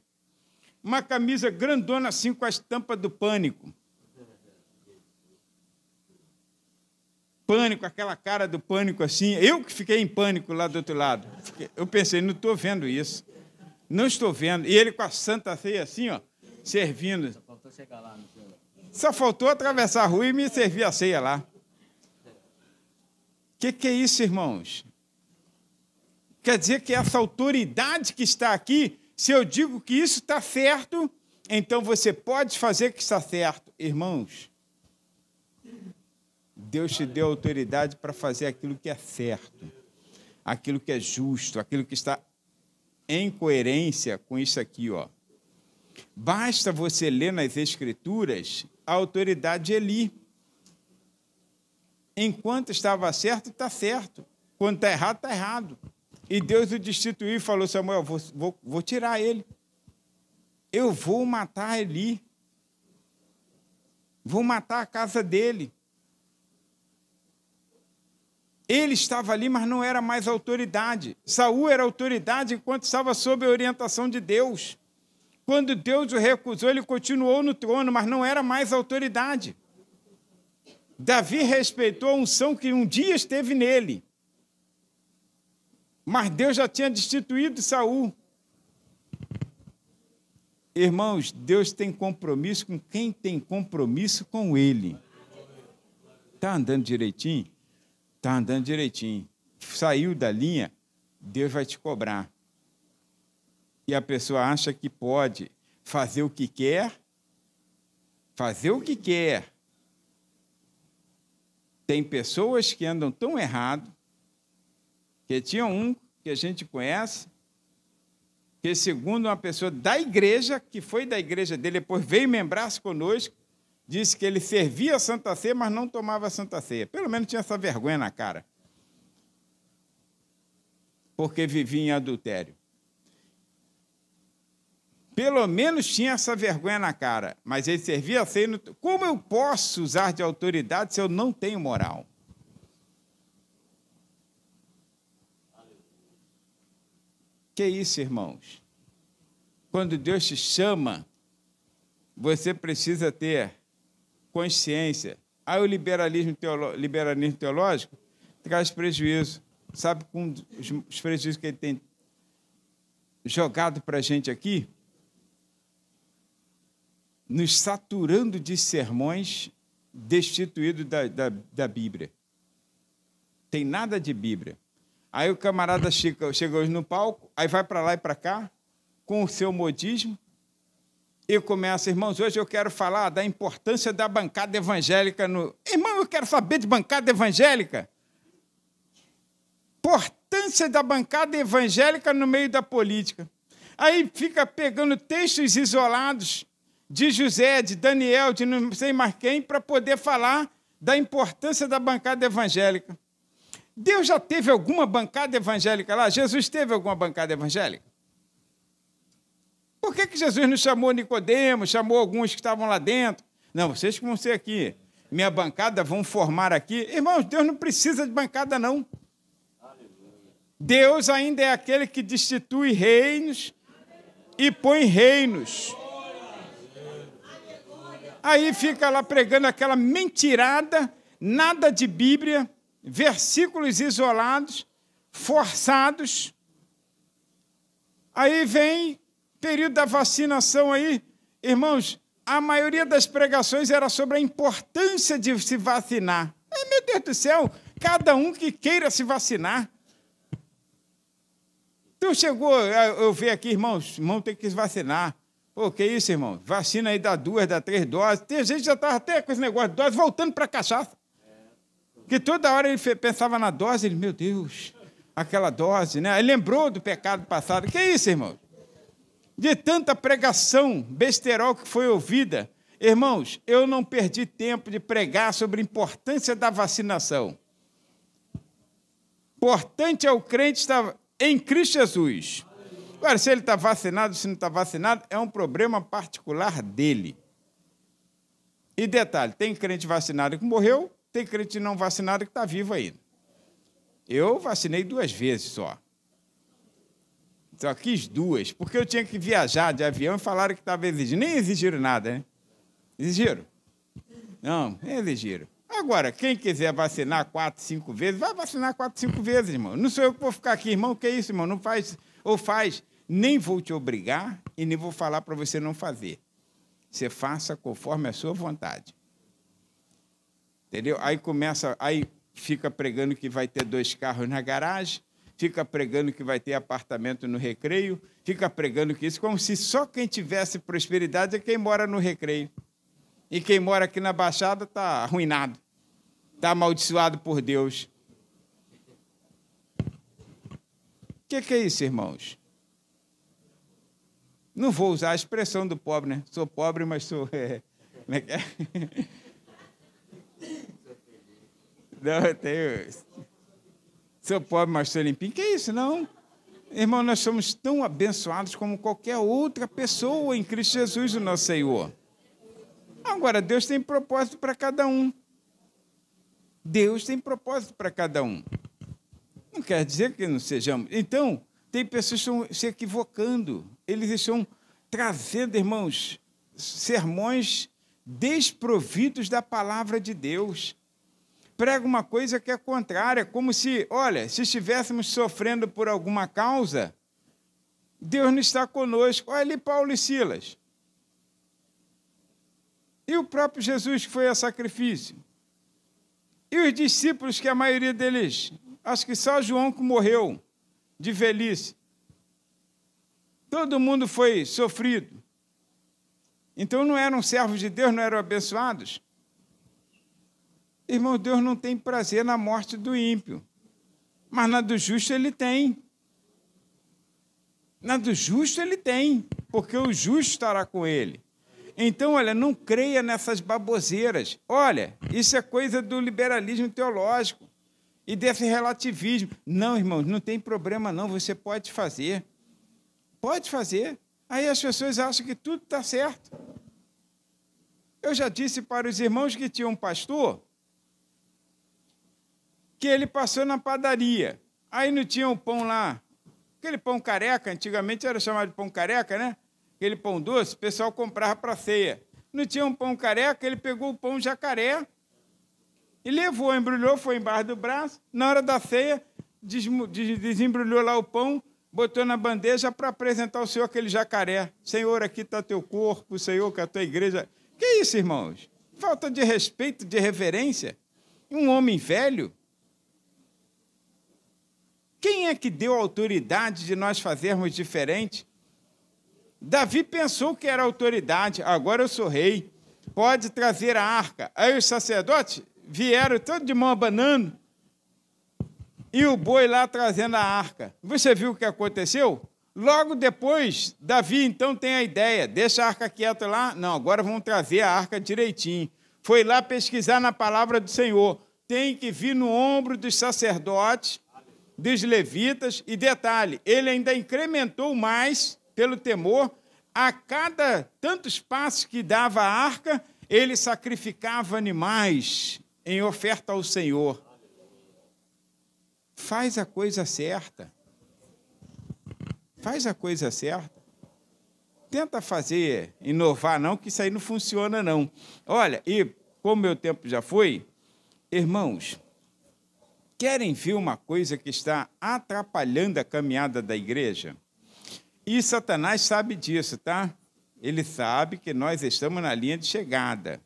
Uma camisa grandona assim com a estampa do Pânico. Pânico, aquela cara do Pânico assim. Eu que fiquei em pânico lá do outro lado. Eu pensei, não estou vendo isso. Não estou vendo. E ele com a Santa Ceia assim, ó, servindo. Só faltou chegar lá no seu... Só faltou atravessar a rua e me servir a ceia lá. Que é isso, irmãos? Quer dizer que essa autoridade que está aqui, se eu digo que isso está certo, então você pode fazer que está certo. Irmãos, Deus te deu autoridade para fazer aquilo que é certo, aquilo que é justo, aquilo que está em coerência com isso aqui, ó. Basta você ler nas Escrituras a autoridade de Eli. Enquanto estava certo, está certo. Quando está errado, está errado. E Deus o destituiu e falou, Samuel, vou tirar ele. Eu vou matar Eli. Vou matar a casa dele. Ele estava ali, mas não era mais autoridade. Saul era autoridade enquanto estava sob a orientação de Deus. Quando Deus o recusou, ele continuou no trono, mas não era mais autoridade. Davi respeitou a unção que um dia esteve nele. Mas Deus já tinha destituído Saul. Irmãos, Deus tem compromisso com quem tem compromisso com ele. Está andando direitinho? Está andando direitinho. Saiu da linha, Deus vai te cobrar. E a pessoa acha que pode fazer o que quer, Tem pessoas que andam tão errado, que tinha um que a gente conhece, que segundo uma pessoa da igreja, que foi da igreja dele, depois veio membrar-se conosco, disse que ele servia a Santa Ceia, mas não tomava a Santa Ceia. Pelo menos tinha essa vergonha na cara. Porque vivia em adultério. Pelo menos tinha essa vergonha na cara, mas ele servia a ceia. Como eu posso usar de autoridade se eu não tenho moral? Que isso, irmãos? Quando Deus te chama, você precisa ter consciência. Aí o liberalismo teológico traz prejuízo. Sabe com os prejuízos que ele tem jogado para a gente aqui? Nos saturando de sermões destituídos da Bíblia. Tem nada de Bíblia. Aí o camarada chega hoje no palco, aí vai para lá e para cá, com o seu modismo, e começa, irmãos, hoje eu quero falar da importância da bancada evangélica no... Irmão, eu quero saber de bancada evangélica. Importância da bancada evangélica no meio da política. Aí fica pegando textos isolados de José, de Daniel, de não sei mais quem, para poder falar da importância da bancada evangélica. Deus já teve alguma bancada evangélica lá? Jesus teve alguma bancada evangélica? Por que Jesus não chamou Nicodemo, chamou alguns que estavam lá dentro? Não, vocês que vão ser aqui, minha bancada vão formar aqui. Irmãos, Deus não precisa de bancada, não. Deus ainda é aquele que destitui reinos e põe reinos. Aí fica lá pregando aquela mentirada, nada de Bíblia, versículos isolados, forçados. Aí vem período da vacinação aí. Irmãos, a maioria das pregações era sobre a importância de se vacinar. Meu Deus do céu, cada um que queira se vacinar. Então chegou, eu vi aqui, irmãos tem que se vacinar. Pô, que isso, irmão? Vacina aí dá 2, dá 3 doses. Tem gente que já estava até com esse negócio de dose, voltando para a cachaça. Porque toda hora ele pensava na dose, ele, meu Deus, aquela dose, né? Ele lembrou do pecado passado. Que isso, irmão? De tanta pregação besterol que foi ouvida. Irmãos, eu não perdi tempo de pregar sobre a importância da vacinação. Importante é o crente estar em Cristo Jesus. Agora, se ele está vacinado, se não está vacinado, é um problema particular dele. E detalhe, tem crente vacinado que morreu, tem crente não vacinado que está vivo ainda. Eu vacinei 2 vezes só. Só quis 2, porque eu tinha que viajar de avião e falaram que estava exigindo. Nem exigiram nada, né? Exigiram? Não, nem exigiram. Agora, quem quiser vacinar 4, 5 vezes, vai vacinar 4, 5 vezes, irmão. Não sou eu que vou ficar aqui, irmão, que é isso, irmão? Não faz, ou faz. Nem vou te obrigar e nem vou falar para você não fazer. Você faça conforme a sua vontade. Entendeu? Aí fica pregando que vai ter 2 carros na garagem, fica pregando que vai ter apartamento no Recreio, fica pregando que isso, como se só quem tivesse prosperidade é quem mora no Recreio. E quem mora aqui na Baixada está arruinado, está amaldiçoado por Deus. O que é isso, irmãos? Não vou usar a expressão do pobre, né? Sou pobre, mas sou... Como é que é? Não, eu tenho... Sou pobre, mas sou limpinho. Que é isso, não? Irmão, nós somos tão abençoados como qualquer outra pessoa em Cristo Jesus, o nosso Senhor. Agora, Deus tem propósito para cada um. Deus tem propósito para cada um. Não quer dizer que não sejamos. Então, tem pessoas que estão se equivocando. Eles estão trazendo, irmãos, sermões desprovidos da palavra de Deus. Prega uma coisa que é contrária, como se, olha, se estivéssemos sofrendo por alguma causa, Deus não está conosco. Olha ali Paulo e Silas. E o próprio Jesus que foi a sacrifício. E os discípulos, que a maioria deles, acho que só João que morreu de velhice. Todo mundo foi sofrido. Então não eram servos de Deus, não eram abençoados? Irmão, Deus não tem prazer na morte do ímpio, mas na do justo ele tem. Na do justo ele tem, porque o justo estará com ele. Então, olha, não creia nessas baboseiras. Olha, isso é coisa do liberalismo teológico e desse relativismo. Não, irmãos, não tem problema não, você pode fazer. Pode fazer. Aí as pessoas acham que tudo está certo. Eu já disse para os irmãos que tinha um pastor que ele passou na padaria. Aí não tinha um pão lá, aquele pão careca, antigamente era chamado de pão careca, né? Aquele pão doce, o pessoal comprava para ceia. Não tinha um pão careca, ele pegou o pão jacaré e levou, embrulhou, foi embaixo do braço. Na hora da ceia, desembrulhou lá o pão, botou na bandeja para apresentar ao Senhor aquele jacaré. Senhor, aqui está teu corpo, Senhor, que a tua igreja... Que isso, irmãos? Falta de respeito, de reverência. Um homem velho. Quem é que deu a autoridade de nós fazermos diferente? Davi pensou que era autoridade, agora eu sou rei, pode trazer a arca. Aí os sacerdotes vieram todos de mão abanando e o boi lá trazendo a arca. Você viu o que aconteceu? Logo depois, Davi então tem a ideia, deixa a arca quieta lá, não, agora vamos trazer a arca direitinho. Foi lá pesquisar na palavra do Senhor, tem que vir no ombro dos sacerdotes, dos levitas, e detalhe, ele ainda incrementou mais, pelo temor, a cada tantos passos que dava a arca, ele sacrificava animais em oferta ao Senhor. Faz a coisa certa. Faz a coisa certa. Tenta fazer, inovar não, que isso aí não funciona não. Olha, e como meu tempo já foi, irmãos, querem ver uma coisa que está atrapalhando a caminhada da igreja? E Satanás sabe disso, tá? Ele sabe que nós estamos na linha de chegada.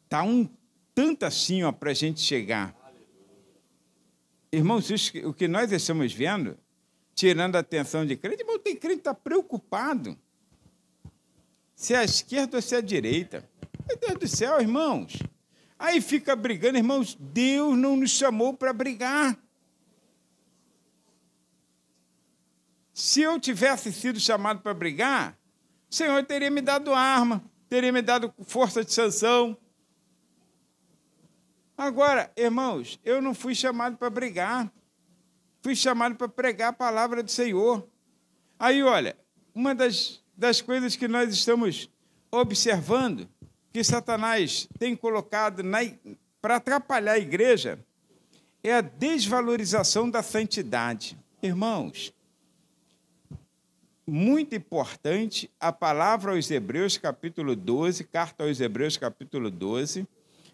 Está um tanto assim para a gente chegar. Irmãos, o que nós estamos vendo, tirando a atenção de crente, irmão, tem crente que está preocupado. Se é a esquerda ou se é a direita. Meu Deus do céu, irmãos. Aí fica brigando, irmãos, Deus não nos chamou para brigar. Se eu tivesse sido chamado para brigar, o Senhor teria me dado arma, teria me dado força de sanção. Agora, irmãos, eu não fui chamado para brigar, fui chamado para pregar a palavra do Senhor. Aí, olha, uma das coisas que nós estamos observando, que Satanás tem colocado para atrapalhar a igreja, é a desvalorização da santidade. Irmãos, muito importante, a palavra aos Hebreus, capítulo 12, carta aos Hebreus, capítulo 12,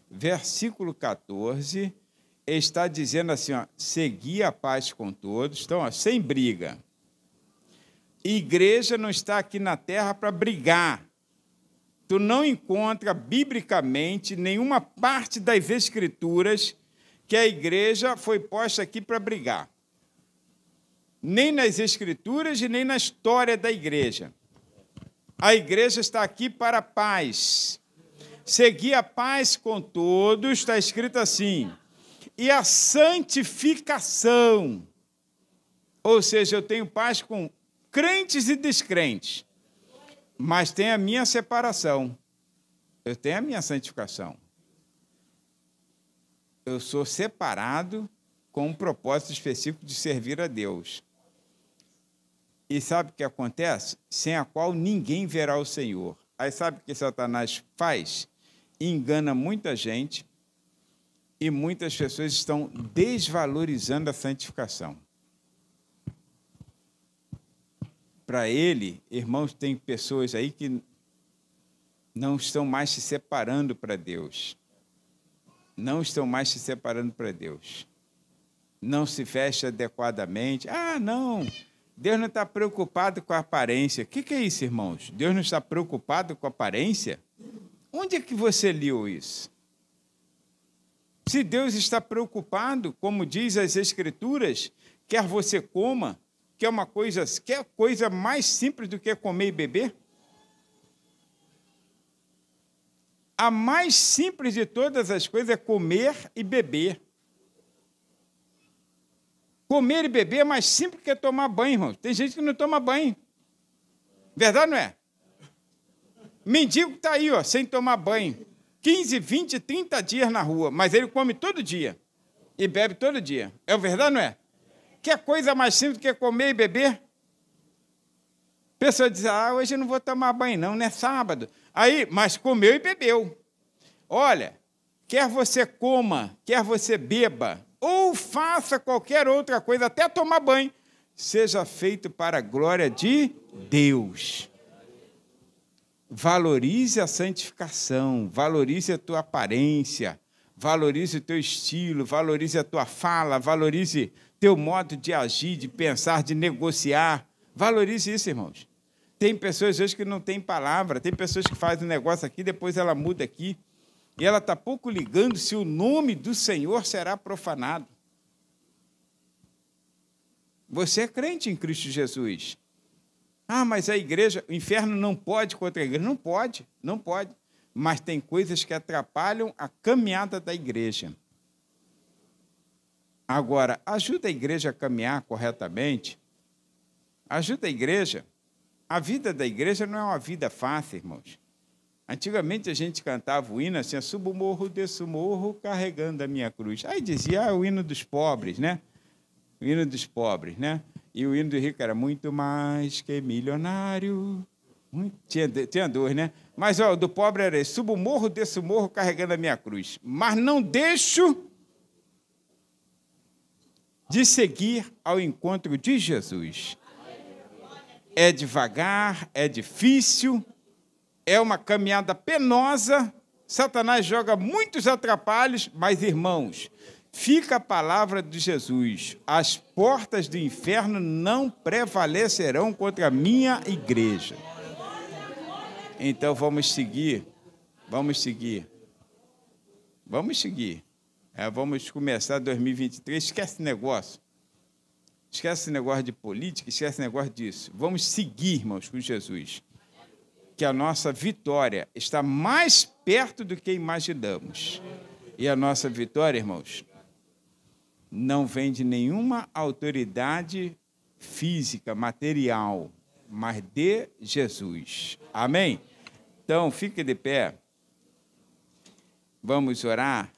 versículo 14, está dizendo assim, ó, segui a paz com todos, então, ó, sem briga. Igreja não está aqui na terra para brigar. Tu não encontra, biblicamente, nenhuma parte das Escrituras que a igreja foi posta aqui para brigar. nem nas Escrituras e nem na história da igreja. A igreja está aqui para a paz. Seguir a paz com todos, está escrito assim, e a santificação. Ou seja, eu tenho paz com crentes e descrentes, mas tem a minha separação. Eu tenho a minha santificação. Eu sou separado com um propósito específico de servir a Deus. E sabe o que acontece? Sem a qual ninguém verá o Senhor. Aí sabe o que Satanás faz? Engana muita gente e muitas pessoas estão desvalorizando a santificação. Para ele, irmãos, tem pessoas aí que não estão mais se separando para Deus. Não estão mais se separando para Deus. Não se fecha adequadamente. Ah, não, Deus não está preocupado com a aparência. O que é isso, irmãos? Deus não está preocupado com a aparência? Onde é que você leu isso? Se Deus está preocupado, como diz as Escrituras, quer você coma, quer coisa mais simples do que comer e beber? A mais simples de todas as coisas é comer e beber. Comer e beber é mais simples que tomar banho, irmão. Tem gente que não toma banho. Verdade, não é? Mendigo está aí, ó, sem tomar banho. 15, 20, 30 dias na rua, mas ele come todo dia e bebe todo dia. É verdade, não é? Que coisa mais simples do que comer e beber? A pessoa diz, hoje eu não vou tomar banho não é sábado. Aí, mas comeu e bebeu. Olha, quer você coma, quer você beba, ou faça qualquer outra coisa, até tomar banho, seja feito para a glória de Deus. Valorize a santificação, valorize a tua aparência, valorize o teu estilo, valorize a tua fala, valorize teu modo de agir, de pensar, de negociar. Valorize isso, irmãos. Tem pessoas hoje que não têm palavra, tem pessoas que fazem um negócio aqui, depois ela muda aqui, e ela está pouco ligando se o nome do Senhor será profanado. Você é crente em Cristo Jesus. Mas a igreja, o inferno não pode contra a igreja. Não pode, não pode. Mas tem coisas que atrapalham a caminhada da igreja. Agora, ajuda a igreja a caminhar corretamente. Ajuda a igreja. A vida da igreja não é uma vida fácil, irmãos. Antigamente a gente cantava o hino assim, subo o morro, desço o morro, carregando a minha cruz. Aí dizia, o hino dos pobres, né? O hino dos pobres, né? E o hino do rico era muito mais que milionário. Tinha dois, né? Mas o do pobre era esse, subo o morro, desço o morro, carregando a minha cruz. Mas não deixo de seguir ao encontro de Jesus. É devagar, é difícil, é uma caminhada penosa, Satanás joga muitos atrapalhos, mas, irmãos, fica a palavra de Jesus, as portas do inferno não prevalecerão contra a minha igreja. Então, vamos seguir. Vamos começar 2023, esquece esse negócio. Esquece esse negócio de política, esquece esse negócio disso. Vamos seguir, irmãos, com Jesus. Que a nossa vitória está mais perto do que imaginamos. E a nossa vitória, irmãos, não vem de nenhuma autoridade física, material, mas de Jesus. Amém? Então, fique de pé. Vamos orar.